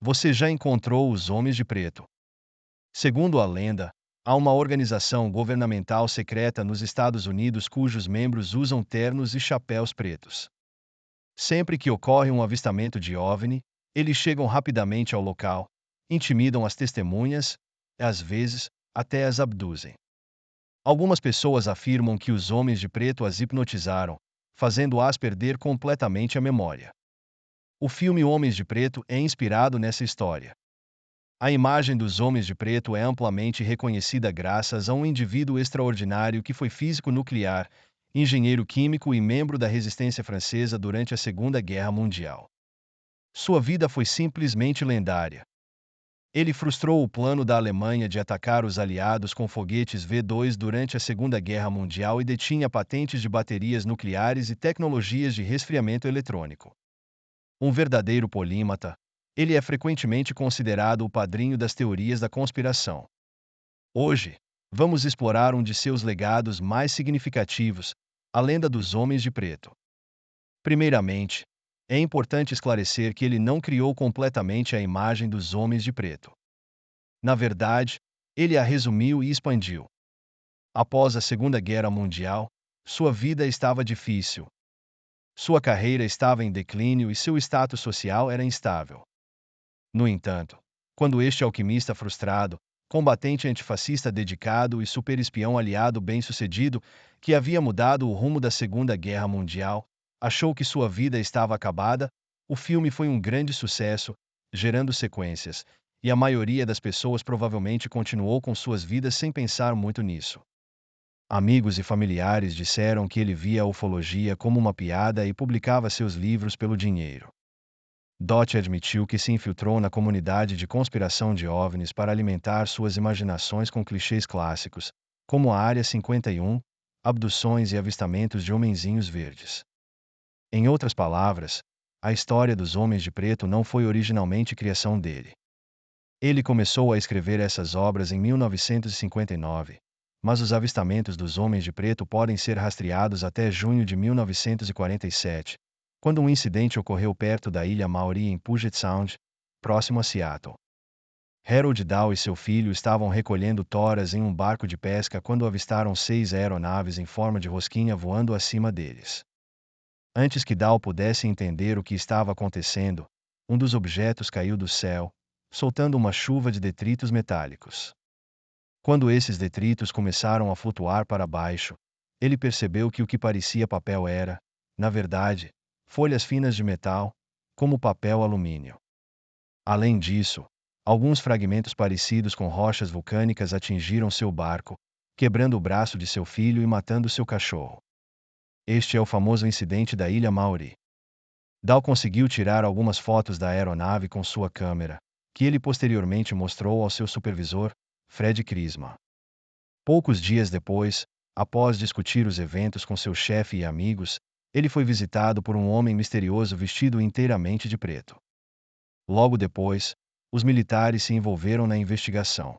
Você já encontrou os Homens de Preto? Segundo a lenda, há uma organização governamental secreta nos Estados Unidos cujos membros usam ternos e chapéus pretos. Sempre que ocorre um avistamento de OVNI, eles chegam rapidamente ao local, intimidam as testemunhas e, às vezes, até as abduzem. Algumas pessoas afirmam que os Homens de Preto as hipnotizaram, fazendo-as perder completamente a memória. O filme Homens de Preto é inspirado nessa história. A imagem dos Homens de Preto é amplamente reconhecida graças a um indivíduo extraordinário que foi físico nuclear, engenheiro químico e membro da resistência francesa durante a Segunda Guerra Mundial. Sua vida foi simplesmente lendária. Ele frustrou o plano da Alemanha de atacar os aliados com foguetes V-2 durante a Segunda Guerra Mundial e detinha patentes de baterias nucleares e tecnologias de resfriamento eletrônico. Um verdadeiro polímata, ele é frequentemente considerado o padrinho das teorias da conspiração. Hoje, vamos explorar um de seus legados mais significativos, a lenda dos Homens de Preto. Primeiramente, é importante esclarecer que ele não criou completamente a imagem dos Homens de Preto. Na verdade, ele a resumiu e expandiu. Após a Segunda Guerra Mundial, sua vida estava difícil. Sua carreira estava em declínio e seu status social era instável. No entanto, quando este alquimista frustrado, combatente antifascista dedicado e superespião aliado bem-sucedido, que havia mudado o rumo da Segunda Guerra Mundial, achou que sua vida estava acabada, o filme foi um grande sucesso, gerando sequências, e a maioria das pessoas provavelmente continuou com suas vidas sem pensar muito nisso. Amigos e familiares disseram que ele via a ufologia como uma piada e publicava seus livros pelo dinheiro. Dot admitiu que se infiltrou na comunidade de conspiração de OVNIs para alimentar suas imaginações com clichês clássicos, como a Área 51, abduções e avistamentos de homenzinhos verdes. Em outras palavras, a história dos Homens de Preto não foi originalmente criação dele. Ele começou a escrever essas obras em 1959, mas os avistamentos dos Homens de Preto podem ser rastreados até junho de 1947, quando um incidente ocorreu perto da ilha Maori em Puget Sound, próximo a Seattle. Harold Dow e seu filho estavam recolhendo toras em um barco de pesca quando avistaram 6 aeronaves em forma de rosquinha voando acima deles. Antes que Dow pudesse entender o que estava acontecendo, um dos objetos caiu do céu, soltando uma chuva de detritos metálicos. Quando esses detritos começaram a flutuar para baixo, ele percebeu que o que parecia papel era, na verdade, folhas finas de metal, como papel alumínio. Além disso, alguns fragmentos parecidos com rochas vulcânicas atingiram seu barco, quebrando o braço de seu filho e matando seu cachorro. Este é o famoso incidente da Ilha Maori. Dow conseguiu tirar algumas fotos da aeronave com sua câmera, que ele posteriormente mostrou ao seu supervisor, Fred Krisma. Poucos dias depois, após discutir os eventos com seu chefe e amigos, ele foi visitado por um homem misterioso vestido inteiramente de preto. Logo depois, os militares se envolveram na investigação.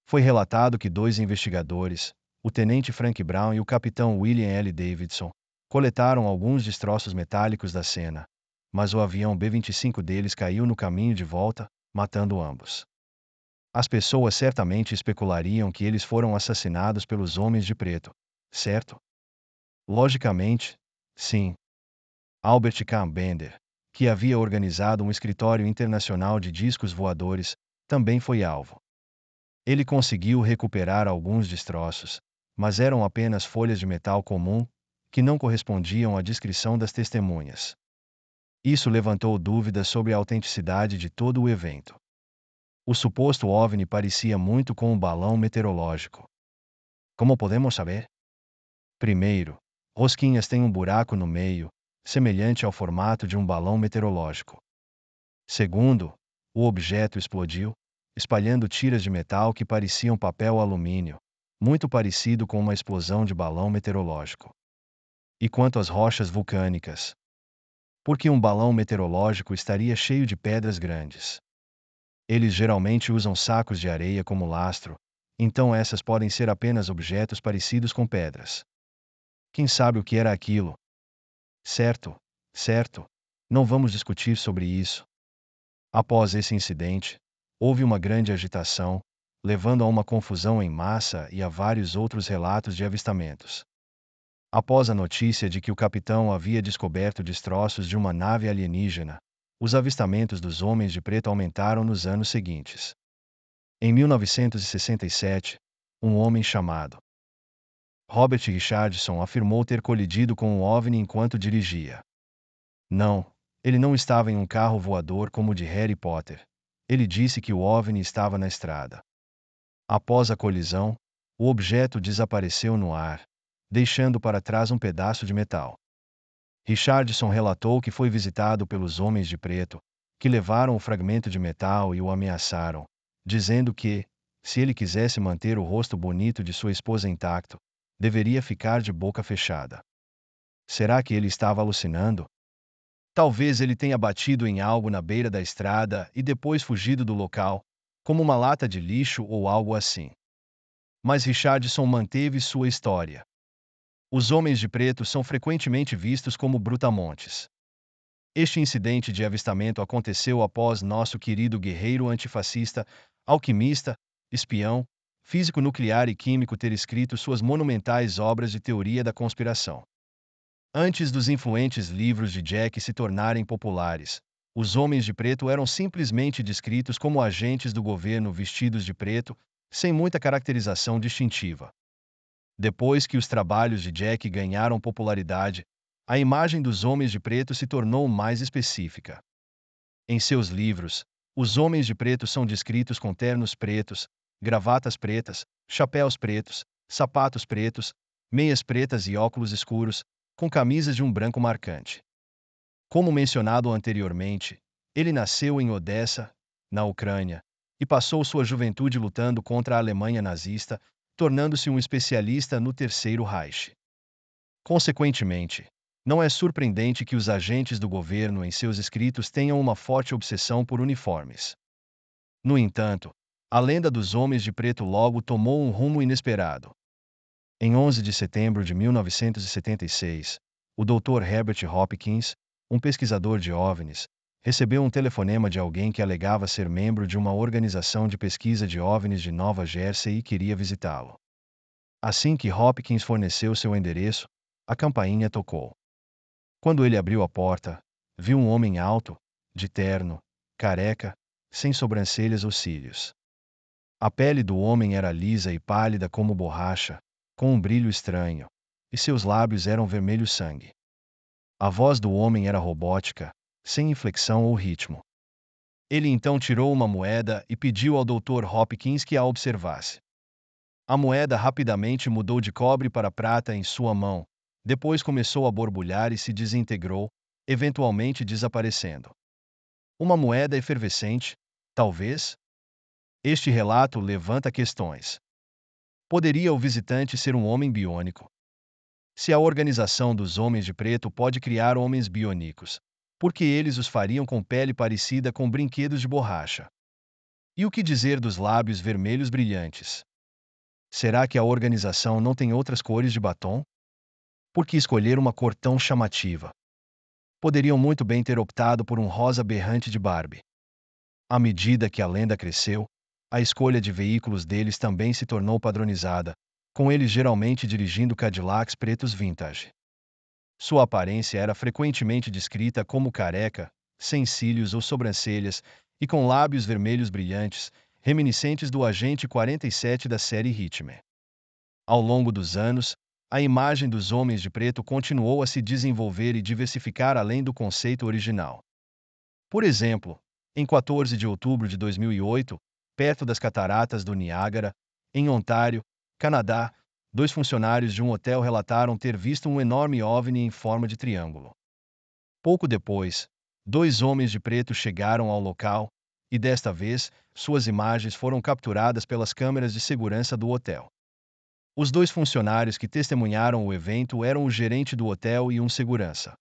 Foi relatado que 2 investigadores, o tenente Frank Brown e o capitão William L. Davidson, coletaram alguns destroços metálicos da cena, mas o avião B-25 deles caiu no caminho de volta, matando ambos. As pessoas certamente especulariam que eles foram assassinados pelos Homens de Preto, certo? Logicamente, sim. Albert K. Bender, que havia organizado um escritório internacional de discos voadores, também foi alvo. Ele conseguiu recuperar alguns destroços, mas eram apenas folhas de metal comum, que não correspondiam à descrição das testemunhas. Isso levantou dúvidas sobre a autenticidade de todo o evento. O suposto OVNI parecia muito com um balão meteorológico. Como podemos saber? Primeiro, rosquinhas têm um buraco no meio, semelhante ao formato de um balão meteorológico. Segundo, o objeto explodiu, espalhando tiras de metal que pareciam papel alumínio, muito parecido com uma explosão de balão meteorológico. E quanto às rochas vulcânicas? Porque um balão meteorológico estaria cheio de pedras grandes. Eles geralmente usam sacos de areia como lastro, então essas podem ser apenas objetos parecidos com pedras. Quem sabe o que era aquilo? Certo, certo. Não vamos discutir sobre isso. Após esse incidente, houve uma grande agitação, levando a uma confusão em massa e a vários outros relatos de avistamentos. Após a notícia de que o capitão havia descoberto destroços de uma nave alienígena, os avistamentos dos homens de preto aumentaram nos anos seguintes. Em 1967, um homem chamado Robert Richardson afirmou ter colidido com um OVNI enquanto dirigia. Não, ele não estava em um carro voador como o de Harry Potter. Ele disse que o OVNI estava na estrada. Após a colisão, o objeto desapareceu no ar, deixando para trás um pedaço de metal. Richardson relatou que foi visitado pelos homens de preto, que levaram o fragmento de metal e o ameaçaram, dizendo que, se ele quisesse manter o rosto bonito de sua esposa intacto, deveria ficar de boca fechada. Será que ele estava alucinando? Talvez ele tenha batido em algo na beira da estrada e depois fugido do local, como uma lata de lixo ou algo assim. Mas Richardson manteve sua história. Os homens de preto são frequentemente vistos como brutamontes. Este incidente de avistamento aconteceu após nosso querido guerreiro antifascista, alquimista, espião, físico nuclear e químico ter escrito suas monumentais obras de teoria da conspiração. Antes dos influentes livros de Jack se tornarem populares, os homens de preto eram simplesmente descritos como agentes do governo vestidos de preto, sem muita caracterização distintiva. Depois que os trabalhos de Jack ganharam popularidade, a imagem dos homens de preto se tornou mais específica. Em seus livros, os homens de preto são descritos com ternos pretos, gravatas pretas, chapéus pretos, sapatos pretos, meias pretas e óculos escuros, com camisas de um branco marcante. Como mencionado anteriormente, ele nasceu em Odessa, na Ucrânia, e passou sua juventude lutando contra a Alemanha nazista, tornando-se um especialista no Terceiro Reich. Consequentemente, não é surpreendente que os agentes do governo em seus escritos tenham uma forte obsessão por uniformes. No entanto, a lenda dos homens de preto logo tomou um rumo inesperado. Em 11 de setembro de 1976, o Dr. Herbert Hopkins, um pesquisador de OVNIs, recebeu um telefonema de alguém que alegava ser membro de uma organização de pesquisa de OVNIs de Nova Jersey e queria visitá-lo. Assim que Hopkins forneceu seu endereço, a campainha tocou. Quando ele abriu a porta, viu um homem alto, de terno, careca, sem sobrancelhas ou cílios. A pele do homem era lisa e pálida como borracha, com um brilho estranho, e seus lábios eram vermelho sangue. A voz do homem era robótica, sem inflexão ou ritmo. Ele então tirou uma moeda e pediu ao Dr. Hopkins que a observasse. A moeda rapidamente mudou de cobre para prata em sua mão, depois começou a borbulhar e se desintegrou, eventualmente desaparecendo. Uma moeda efervescente, talvez? Este relato levanta questões. Poderia o visitante ser um homem biônico? Se a organização dos homens de preto pode criar homens biônicos, por que eles os fariam com pele parecida com brinquedos de borracha? E o que dizer dos lábios vermelhos brilhantes? Será que a organização não tem outras cores de batom? Por que escolher uma cor tão chamativa? Poderiam muito bem ter optado por um rosa berrante de Barbie. À medida que a lenda cresceu, a escolha de veículos deles também se tornou padronizada, com eles geralmente dirigindo Cadillacs pretos vintage. Sua aparência era frequentemente descrita como careca, sem cílios ou sobrancelhas, e com lábios vermelhos brilhantes, reminiscentes do Agente 47 da série Hitman. Ao longo dos anos, a imagem dos homens de preto continuou a se desenvolver e diversificar além do conceito original. Por exemplo, em 14 de outubro de 2008, perto das cataratas do Niágara, em Ontário, Canadá, 2 funcionários de um hotel relataram ter visto um enorme OVNI em forma de triângulo. Pouco depois, 2 homens de preto chegaram ao local, e desta vez, suas imagens foram capturadas pelas câmeras de segurança do hotel. Os 2 funcionários que testemunharam o evento eram o gerente do hotel e um segurança.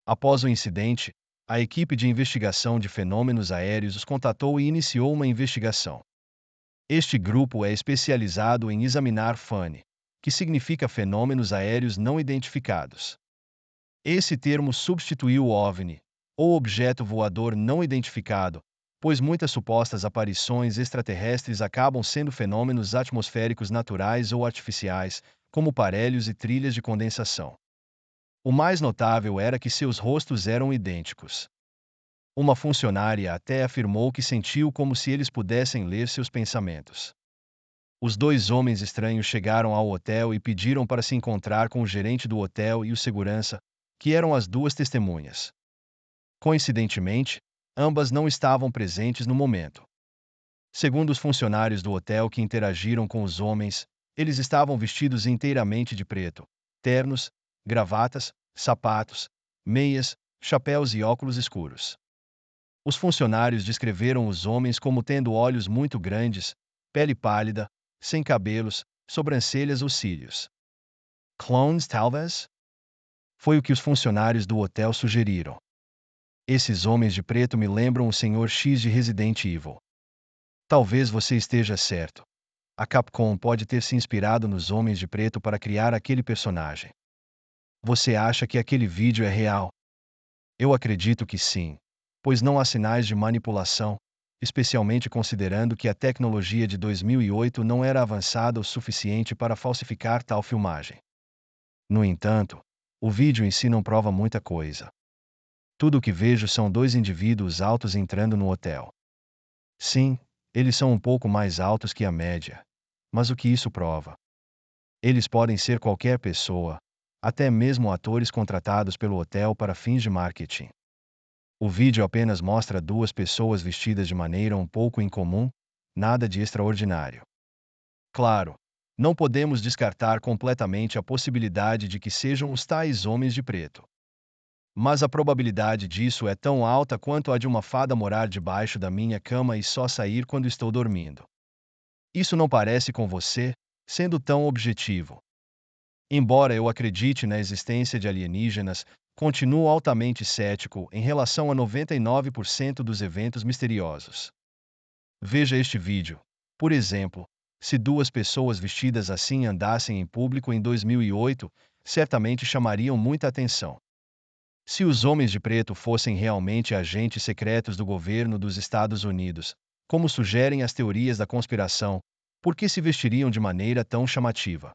Após o incidente, a equipe de investigação de fenômenos aéreos os contatou e iniciou uma investigação. Este grupo é especializado em examinar FANI, que significa fenômenos aéreos não identificados. Esse termo substituiu o OVNI, ou objeto voador não identificado, pois muitas supostas aparições extraterrestres acabam sendo fenômenos atmosféricos naturais ou artificiais, como parelhos e trilhas de condensação. O mais notável era que seus rostos eram idênticos. Uma funcionária até afirmou que sentiu como se eles pudessem ler seus pensamentos. Os dois homens estranhos chegaram ao hotel e pediram para se encontrar com o gerente do hotel e o segurança, que eram as duas testemunhas. Coincidentemente, ambas não estavam presentes no momento. Segundo os funcionários do hotel que interagiram com os homens, eles estavam vestidos inteiramente de preto: ternos, gravatas, sapatos, meias, chapéus e óculos escuros. Os funcionários descreveram os homens como tendo olhos muito grandes, pele pálida, sem cabelos, sobrancelhas ou cílios. Clones, talvez? Foi o que os funcionários do hotel sugeriram. Esses homens de preto me lembram o Sr. X de Resident Evil. Talvez você esteja certo. A Capcom pode ter se inspirado nos homens de preto para criar aquele personagem. Você acha que aquele vídeo é real? Eu acredito que sim, pois não há sinais de manipulação, especialmente considerando que a tecnologia de 2008 não era avançada o suficiente para falsificar tal filmagem. No entanto, o vídeo em si não prova muita coisa. Tudo o que vejo são dois indivíduos altos entrando no hotel. Sim, eles são um pouco mais altos que a média. Mas o que isso prova? Eles podem ser qualquer pessoa, até mesmo atores contratados pelo hotel para fins de marketing. O vídeo apenas mostra duas pessoas vestidas de maneira um pouco incomum, nada de extraordinário. Claro, não podemos descartar completamente a possibilidade de que sejam os tais homens de preto. Mas a probabilidade disso é tão alta quanto a de uma fada morar debaixo da minha cama e só sair quando estou dormindo. Isso não parece com você, sendo tão objetivo. Embora eu acredite na existência de alienígenas, continuo altamente cético em relação a 99% dos eventos misteriosos. Veja este vídeo. Por exemplo, se duas pessoas vestidas assim andassem em público em 2008, certamente chamariam muita atenção. Se os homens de preto fossem realmente agentes secretos do governo dos Estados Unidos, como sugerem as teorias da conspiração, por que se vestiriam de maneira tão chamativa?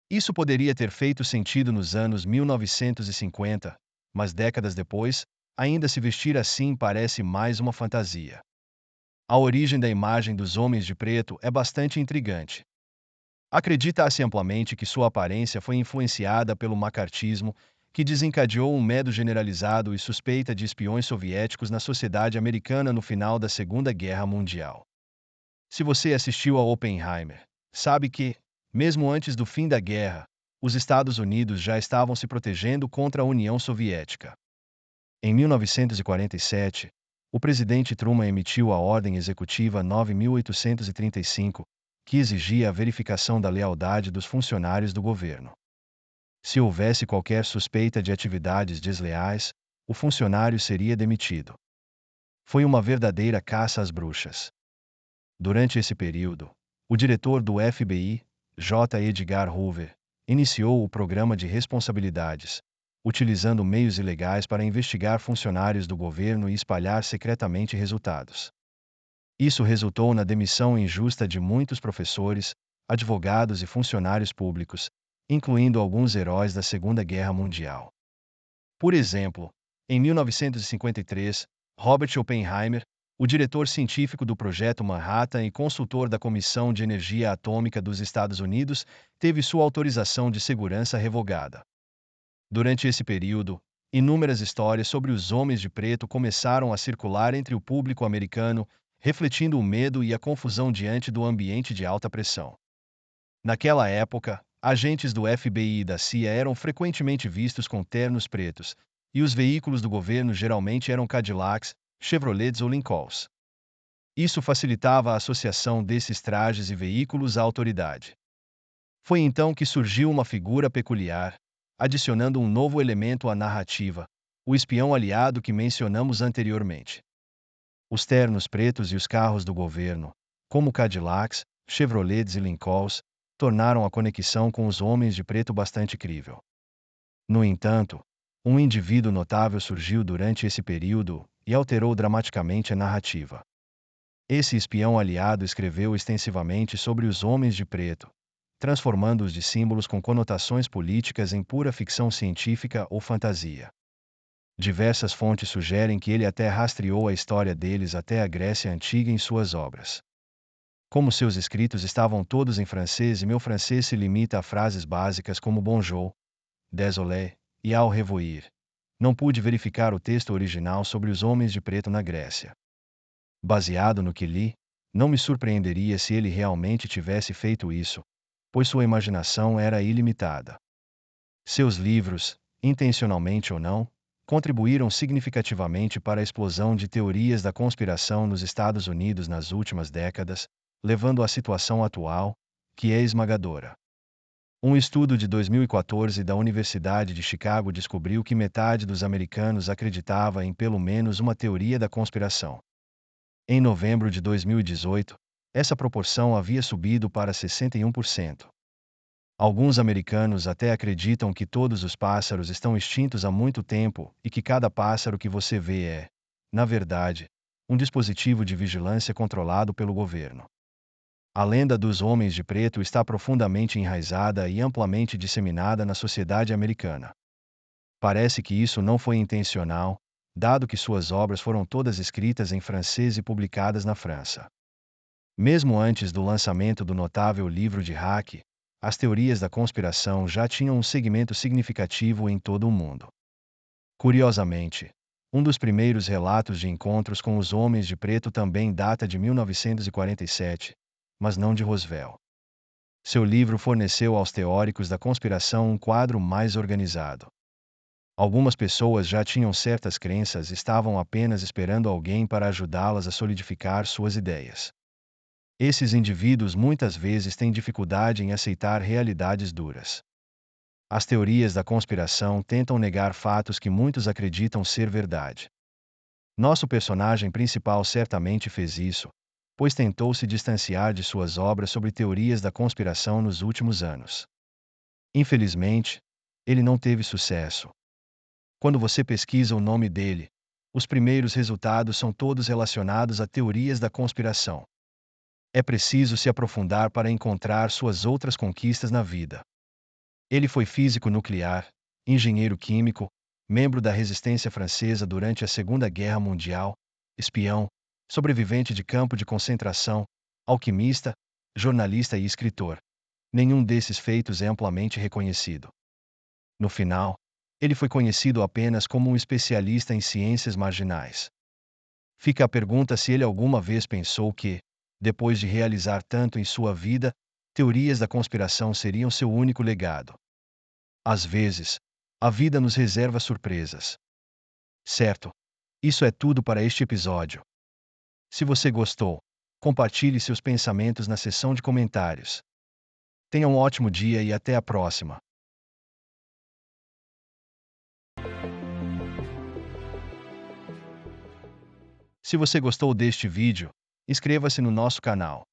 Isso poderia ter feito sentido nos anos 1950, mas décadas depois, ainda se vestir assim parece mais uma fantasia. A origem da imagem dos homens de preto é bastante intrigante. Acredita-se amplamente que sua aparência foi influenciada pelo macartismo, que desencadeou um medo generalizado e suspeita de espiões soviéticos na sociedade americana no final da Segunda Guerra Mundial. Se você assistiu a Oppenheimer, sabe que, mesmo antes do fim da guerra, os Estados Unidos já estavam se protegendo contra a União Soviética. Em 1947, o presidente Truman emitiu a Ordem Executiva 9835, que exigia a verificação da lealdade dos funcionários do governo. Se houvesse qualquer suspeita de atividades desleais, o funcionário seria demitido. Foi uma verdadeira caça às bruxas. Durante esse período, o diretor do FBI, J. Edgar Hoover, iniciou o programa de responsabilidades, utilizando meios ilegais para investigar funcionários do governo e espalhar secretamente resultados. Isso resultou na demissão injusta de muitos professores, advogados e funcionários públicos, incluindo alguns heróis da Segunda Guerra Mundial. Por exemplo, em 1953, Robert Oppenheimer, o diretor científico do Projeto Manhattan e consultor da Comissão de Energia Atômica dos Estados Unidos, teve sua autorização de segurança revogada. Durante esse período, inúmeras histórias sobre os homens de preto começaram a circular entre o público americano, refletindo o medo e a confusão diante do ambiente de alta pressão. Naquela época, agentes do FBI e da CIA eram frequentemente vistos com ternos pretos, e os veículos do governo geralmente eram Cadillacs, Chevrolets ou Lincolns. Isso facilitava a associação desses trajes e veículos à autoridade. Foi então que surgiu uma figura peculiar, adicionando um novo elemento à narrativa, o espião aliado que mencionamos anteriormente. Os ternos pretos e os carros do governo, como Cadillacs, Chevrolets e Lincolns, tornaram a conexão com os homens de preto bastante crível. No entanto, Um indivíduo notável surgiu durante esse período e alterou dramaticamente a narrativa. Esse espião aliado escreveu extensivamente sobre os homens de preto, transformando-os de símbolos com conotações políticas em pura ficção científica ou fantasia. Diversas fontes sugerem que ele até rastreou a história deles até a Grécia Antiga em suas obras. Como seus escritos estavam todos em francês e meu francês se limita a frases básicas como bonjour, désolé e au revoir, não pude verificar o texto original sobre os homens de preto na Grécia. Baseado no que li, não me surpreenderia se ele realmente tivesse feito isso, pois sua imaginação era ilimitada. Seus livros, intencionalmente ou não, contribuíram significativamente para a explosão de teorias da conspiração nos Estados Unidos nas últimas décadas, levando à situação atual, que é esmagadora. Um estudo de 2014 da Universidade de Chicago descobriu que metade dos americanos acreditava em pelo menos uma teoria da conspiração. Em novembro de 2018, essa proporção havia subido para 61%. Alguns americanos até acreditam que todos os pássaros estão extintos há muito tempo e que cada pássaro que você vê é, na verdade, um dispositivo de vigilância controlado pelo governo. A lenda dos homens de preto está profundamente enraizada e amplamente disseminada na sociedade americana. Parece que isso não foi intencional, dado que suas obras foram todas escritas em francês e publicadas na França. Mesmo antes do lançamento do notável livro de Hack, as teorias da conspiração já tinham um segmento significativo em todo o mundo. Curiosamente, um dos primeiros relatos de encontros com os homens de preto também data de 1947, mas não de Roosevelt. Seu livro forneceu aos teóricos da conspiração um quadro mais organizado. Algumas pessoas já tinham certas crenças e estavam apenas esperando alguém para ajudá-las a solidificar suas ideias. Esses indivíduos muitas vezes têm dificuldade em aceitar realidades duras. As teorias da conspiração tentam negar fatos que muitos acreditam ser verdade. Nosso personagem principal certamente fez isso, pois tentou se distanciar de suas obras sobre teorias da conspiração nos últimos anos. Infelizmente, ele não teve sucesso. Quando você pesquisa o nome dele, os primeiros resultados são todos relacionados a teorias da conspiração. É preciso se aprofundar para encontrar suas outras conquistas na vida. Ele foi físico nuclear, engenheiro químico, membro da resistência francesa durante a Segunda Guerra Mundial, espião, sobrevivente de campo de concentração, alquimista, jornalista e escritor. Nenhum desses feitos é amplamente reconhecido. No final, ele foi conhecido apenas como um especialista em ciências marginais. Fica a pergunta se ele alguma vez pensou que, depois de realizar tanto em sua vida, teorias da conspiração seriam seu único legado. Às vezes, a vida nos reserva surpresas. Certo, isso é tudo para este episódio. Se você gostou, compartilhe seus pensamentos na seção de comentários. Tenha um ótimo dia e até a próxima. Se você gostou deste vídeo, inscreva-se no nosso canal.